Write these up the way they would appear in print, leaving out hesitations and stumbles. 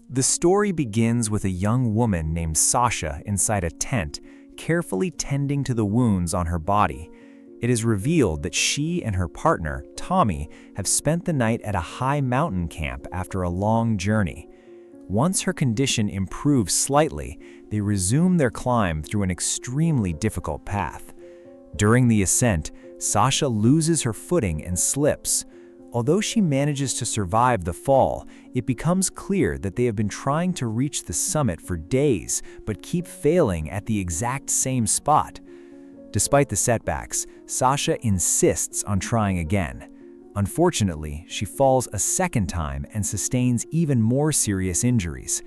The story begins with a young woman named Sasha inside a tent, carefully tending to the wounds on her body. It is revealed that she and her partner, Tommy, have spent the night at a high mountain camp after a long journey. Once her condition improves slightly, they resume their climb through an extremely difficult path. During the ascent, Sasha loses her footing and slips. Although she manages to survive the fall, it becomes clear that they have been trying to reach the summit for days, but keep failing at the exact same spot. Despite the setbacks, Sasha insists on trying again. Unfortunately, she falls a second time and sustains even more serious injuries.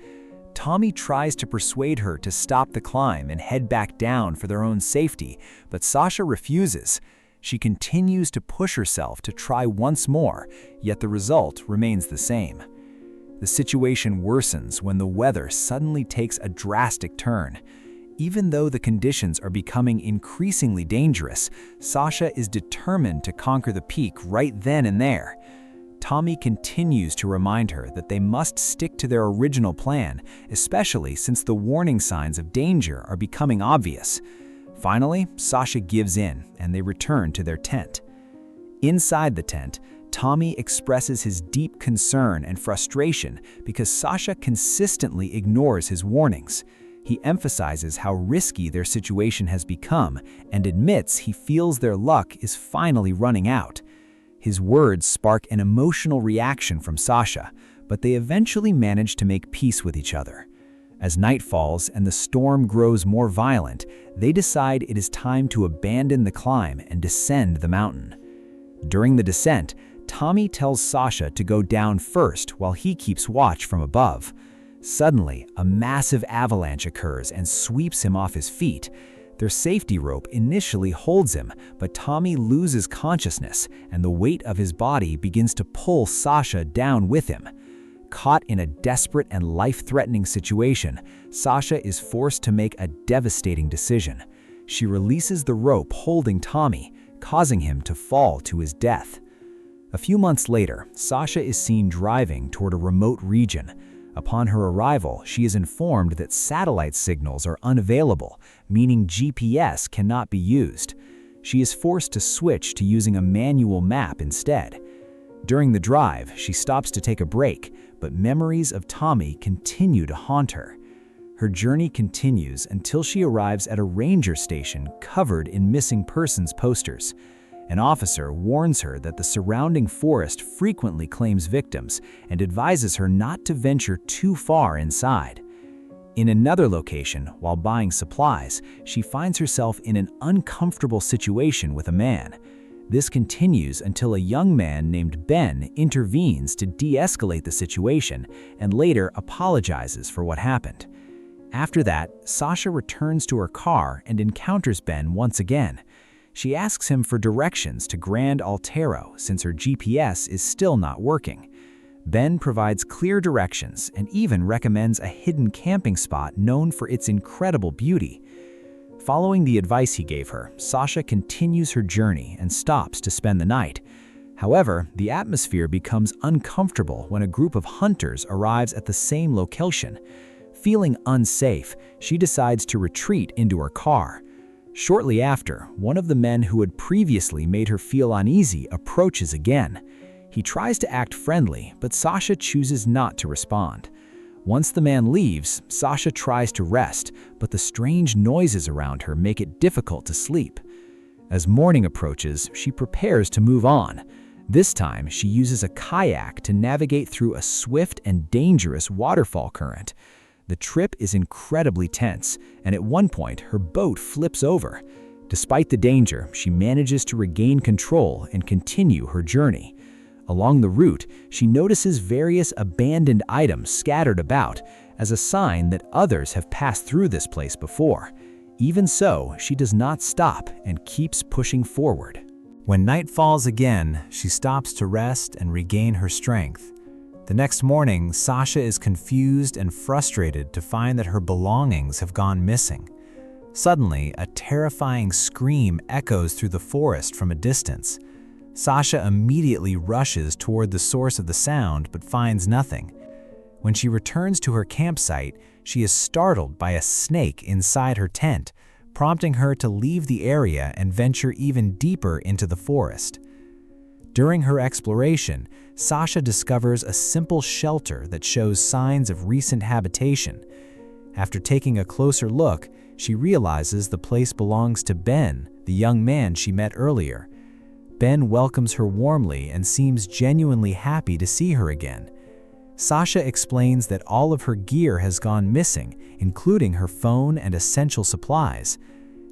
Tommy tries to persuade her to stop the climb and head back down for their own safety, but Sasha refuses. She continues to push herself to try once more, yet the result remains the same. The situation worsens when the weather suddenly takes a drastic turn. Even though the conditions are becoming increasingly dangerous, Sasha is determined to conquer the peak right then and there. Tommy continues to remind her that they must stick to their original plan, especially since the warning signs of danger are becoming obvious. Finally, Sasha gives in, and they return to their tent. Inside the tent, Tommy expresses his deep concern and frustration because Sasha consistently ignores his warnings. He emphasizes how risky their situation has become and admits he feels their luck is finally running out. His words spark an emotional reaction from Sasha, but they eventually manage to make peace with each other. As night falls and the storm grows more violent, they decide it is time to abandon the climb and descend the mountain. During the descent, Tommy tells Sasha to go down first while he keeps watch from above. Suddenly, a massive avalanche occurs and sweeps him off his feet. Their safety rope initially holds him, but Tommy loses consciousness, and the weight of his body begins to pull Sasha down with him. Caught in a desperate and life-threatening situation, Sasha is forced to make a devastating decision. She releases the rope holding Tommy, causing him to fall to his death. A few months later, Sasha is seen driving toward a remote region. Upon her arrival, she is informed that satellite signals are unavailable, meaning GPS cannot be used. She is forced to switch to using a manual map instead. During the drive, she stops to take a break, but memories of Tommy continue to haunt her. Her journey continues until she arrives at a ranger station covered in missing persons posters. An officer warns her that the surrounding forest frequently claims victims and advises her not to venture too far inside. In another location, while buying supplies, she finds herself in an uncomfortable situation with a man. This continues until a young man named Ben intervenes to de-escalate the situation and later apologizes for what happened. After that, Sasha returns to her car and encounters Ben once again. She asks him for directions to Grand Altero since her GPS is still not working. Ben provides clear directions and even recommends a hidden camping spot known for its incredible beauty. Following the advice he gave her, Sasha continues her journey and stops to spend the night. However, the atmosphere becomes uncomfortable when a group of hunters arrives at the same location. Feeling unsafe, she decides to retreat into her car. Shortly after, one of the men who had previously made her feel uneasy approaches again. He tries to act friendly, but Sasha chooses not to respond. Once the man leaves, Sasha tries to rest, but the strange noises around her make it difficult to sleep. As morning approaches, she prepares to move on. This time, she uses a kayak to navigate through a swift and dangerous waterfall current. The trip is incredibly tense, and at one point, her boat flips over. Despite the danger, she manages to regain control and continue her journey. Along the route, she notices various abandoned items scattered about as a sign that others have passed through this place before. Even so, she does not stop and keeps pushing forward. When night falls again, she stops to rest and regain her strength. The next morning, Sasha is confused and frustrated to find that her belongings have gone missing. Suddenly, a terrifying scream echoes through the forest from a distance. Sasha immediately rushes toward the source of the sound but finds nothing. When she returns to her campsite, she is startled by a snake inside her tent, prompting her to leave the area and venture even deeper into the forest. During her exploration, Sasha discovers a simple shelter that shows signs of recent habitation. After taking a closer look, she realizes the place belongs to Ben, the young man she met earlier. Ben welcomes her warmly and seems genuinely happy to see her again. Sasha explains that all of her gear has gone missing, including her phone and essential supplies.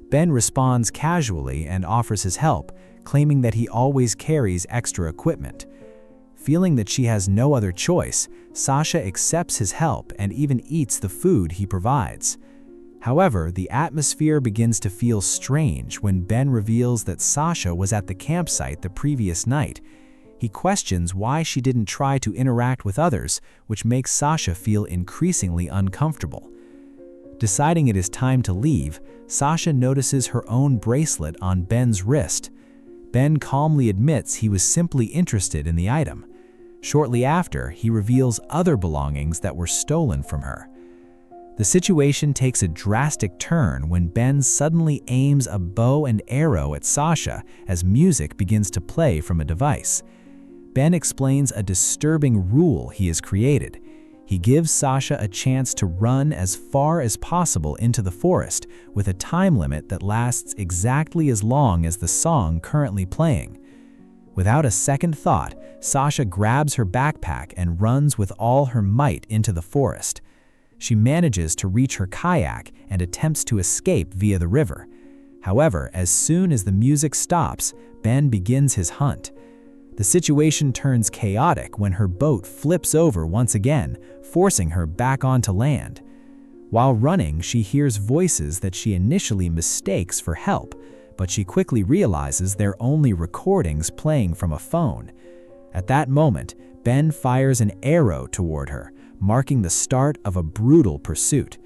Ben responds casually and offers his help, claiming that he always carries extra equipment. Feeling that she has no other choice, Sasha accepts his help and even eats the food he provides. However, the atmosphere begins to feel strange when Ben reveals that Sasha was at the campsite the previous night. He questions why she didn't try to interact with others, which makes Sasha feel increasingly uncomfortable. Deciding it is time to leave, Sasha notices her own bracelet on Ben's wrist. Ben calmly admits he was simply interested in the item. Shortly after, he reveals other belongings that were stolen from her. The situation takes a drastic turn when Ben suddenly aims a bow and arrow at Sasha as music begins to play from a device. Ben explains a disturbing rule he has created. He gives Sasha a chance to run as far as possible into the forest with a time limit that lasts exactly as long as the song currently playing. Without a second thought, Sasha grabs her backpack and runs with all her might into the forest. She manages to reach her kayak and attempts to escape via the river. However, as soon as the music stops, Ben begins his hunt. The situation turns chaotic when her boat flips over once again, forcing her back onto land. While running, she hears voices that she initially mistakes for help, but she quickly realizes they're only recordings playing from a phone. At that moment, Ben fires an arrow toward her, marking the start of a brutal pursuit.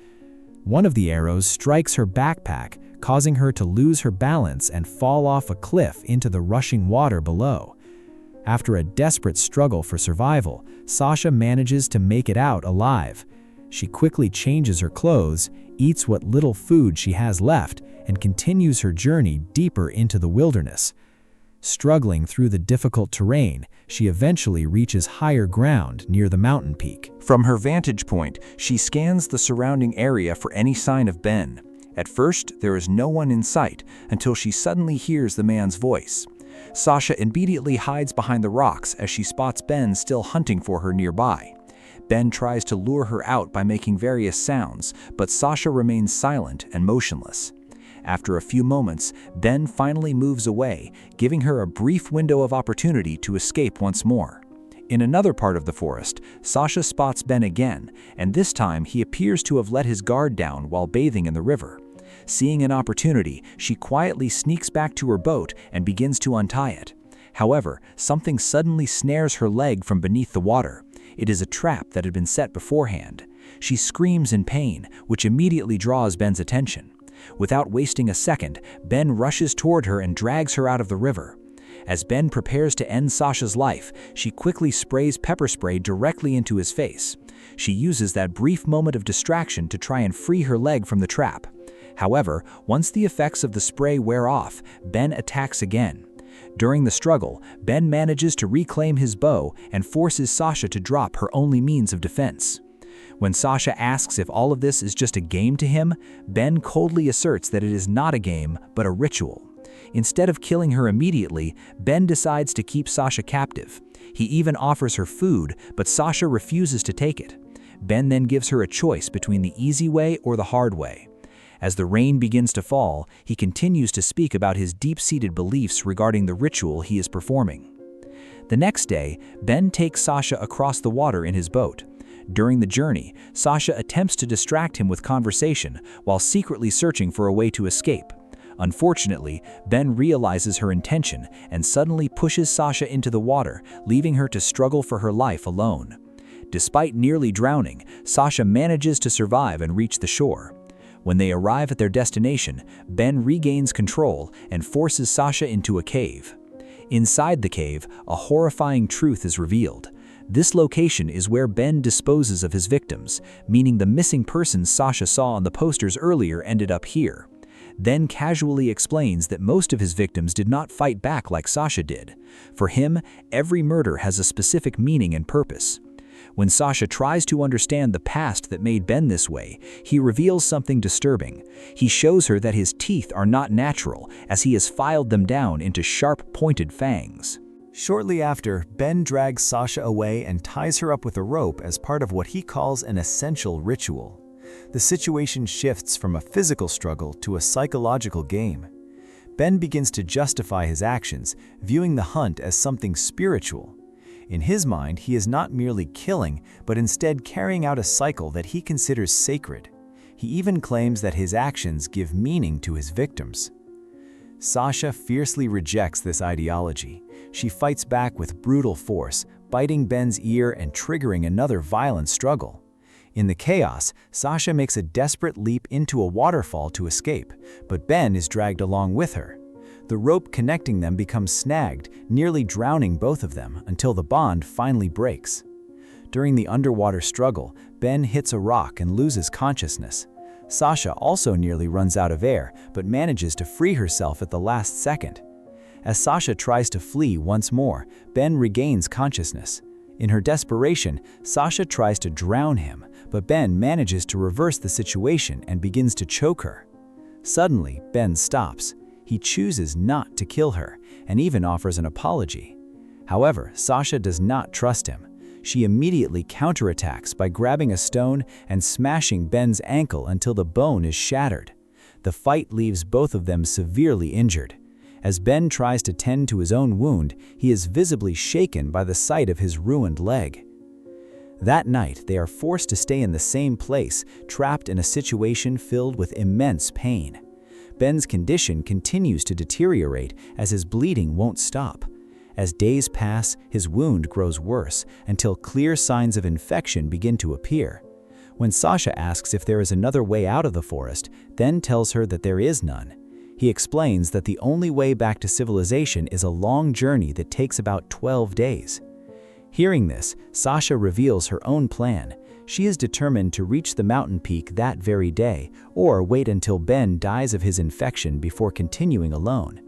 One of the arrows strikes her backpack, causing her to lose her balance and fall off a cliff into the rushing water below. After a desperate struggle for survival, Sasha manages to make it out alive. She quickly changes her clothes, eats what little food she has left, and continues her journey deeper into the wilderness. Struggling through the difficult terrain, she eventually reaches higher ground near the mountain peak. From her vantage point, she scans the surrounding area for any sign of Ben. At first, there is no one in sight until she suddenly hears the man's voice. Sasha immediately hides behind the rocks as she spots Ben still hunting for her nearby. Ben tries to lure her out by making various sounds, but Sasha remains silent and motionless. After a few moments, Ben finally moves away, giving her a brief window of opportunity to escape once more. In another part of the forest, Sasha spots Ben again, and this time he appears to have let his guard down while bathing in the river. Seeing an opportunity, she quietly sneaks back to her boat and begins to untie it. However, something suddenly snares her leg from beneath the water. It is a trap that had been set beforehand. She screams in pain, which immediately draws Ben's attention. Without wasting a second, Ben rushes toward her and drags her out of the river. As Ben prepares to end Sasha's life, she quickly sprays pepper spray directly into his face. She uses that brief moment of distraction to try and free her leg from the trap. However, once the effects of the spray wear off, Ben attacks again. During the struggle, Ben manages to reclaim his bow and forces Sasha to drop her only means of defense. When Sasha asks if all of this is just a game to him, Ben coldly asserts that it is not a game, but a ritual. Instead of killing her immediately, Ben decides to keep Sasha captive. He even offers her food, but Sasha refuses to take it. Ben then gives her a choice between the easy way or the hard way. As the rain begins to fall, he continues to speak about his deep-seated beliefs regarding the ritual he is performing. The next day, Ben takes Sasha across the water in his boat. During the journey, Sasha attempts to distract him with conversation while secretly searching for a way to escape. Unfortunately, Ben realizes her intention and suddenly pushes Sasha into the water, leaving her to struggle for her life alone. Despite nearly drowning, Sasha manages to survive and reach the shore. When they arrive at their destination, Ben regains control and forces Sasha into a cave. Inside the cave, a horrifying truth is revealed. This location is where Ben disposes of his victims, meaning the missing persons Sasha saw on the posters earlier ended up here. Then casually explains that most of his victims did not fight back like Sasha did. For him, every murder has a specific meaning and purpose. When Sasha tries to understand the past that made Ben this way, he reveals something disturbing. He shows her that his teeth are not natural, as he has filed them down into sharp, pointed fangs. Shortly after, Ben drags Sasha away and ties her up with a rope as part of what he calls an essential ritual. The situation shifts from a physical struggle to a psychological game. Ben begins to justify his actions, viewing the hunt as something spiritual. In his mind, he is not merely killing, but instead carrying out a cycle that he considers sacred. He even claims that his actions give meaning to his victims. Sasha fiercely rejects this ideology. She fights back with brutal force, biting Ben's ear and triggering another violent struggle. In the chaos, Sasha makes a desperate leap into a waterfall to escape, but Ben is dragged along with her. The rope connecting them becomes snagged, nearly drowning both of them until the bond finally breaks. During the underwater struggle, Ben hits a rock and loses consciousness. Sasha also nearly runs out of air, but manages to free herself at the last second. As Sasha tries to flee once more, Ben regains consciousness. In her desperation, Sasha tries to drown him, but Ben manages to reverse the situation and begins to choke her. Suddenly, Ben stops. He chooses not to kill her, and even offers an apology. However, Sasha does not trust him. She immediately counterattacks by grabbing a stone and smashing Ben's ankle until the bone is shattered. The fight leaves both of them severely injured. As Ben tries to tend to his own wound, he is visibly shaken by the sight of his ruined leg. That night, they are forced to stay in the same place, trapped in a situation filled with immense pain. Ben's condition continues to deteriorate as his bleeding won't stop. As days pass, his wound grows worse until clear signs of infection begin to appear. When Sasha asks if there is another way out of the forest, Ben tells her that there is none. He explains that the only way back to civilization is a long journey that takes about 12 days. Hearing this, Sasha reveals her own plan. She is determined to reach the mountain peak that very day, or wait until Ben dies of his infection before continuing alone.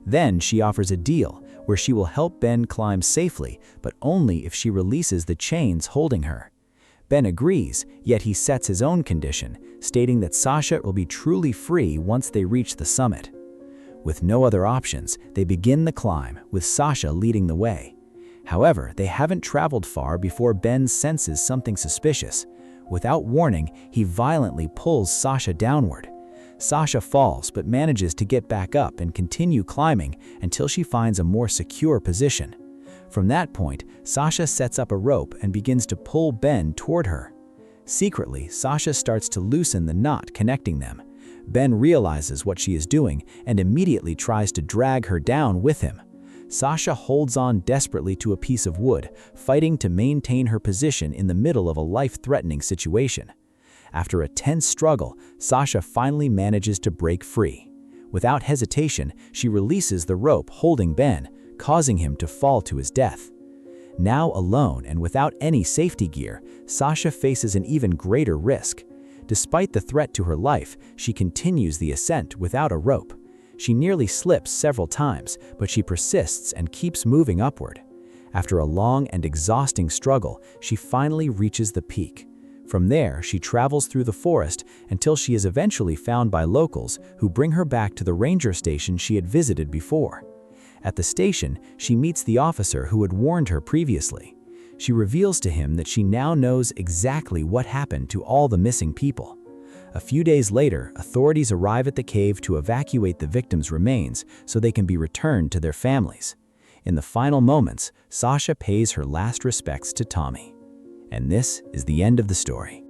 Then she offers a deal where she will help Ben climb safely, but only if she releases the chains holding her. Ben agrees, yet he sets his own condition, stating that Sasha will be truly free once they reach the summit. With no other options, they begin the climb, with Sasha leading the way. However, they haven't traveled far before Ben senses something suspicious. Without warning, he violently pulls Sasha downward. Sasha falls but manages to get back up and continue climbing until she finds a more secure position. From that point, Sasha sets up a rope and begins to pull Ben toward her. Secretly, Sasha starts to loosen the knot connecting them. Ben realizes what she is doing and immediately tries to drag her down with him. Sasha holds on desperately to a piece of wood, fighting to maintain her position in the middle of a life-threatening situation. After a tense struggle, Sasha finally manages to break free. Without hesitation, she releases the rope holding Ben, causing him to fall to his death. Now alone and without any safety gear, Sasha faces an even greater risk. Despite the threat to her life, she continues the ascent without a rope. She nearly slips several times, but she persists and keeps moving upward. After a long and exhausting struggle, she finally reaches the peak. From there, she travels through the forest until she is eventually found by locals who bring her back to the ranger station she had visited before. At the station, she meets the officer who had warned her previously. She reveals to him that she now knows exactly what happened to all the missing people. A few days later, authorities arrive at the cave to evacuate the victims' remains so they can be returned to their families. In the final moments, Sasha pays her last respects to Tommy. And this is the end of the story.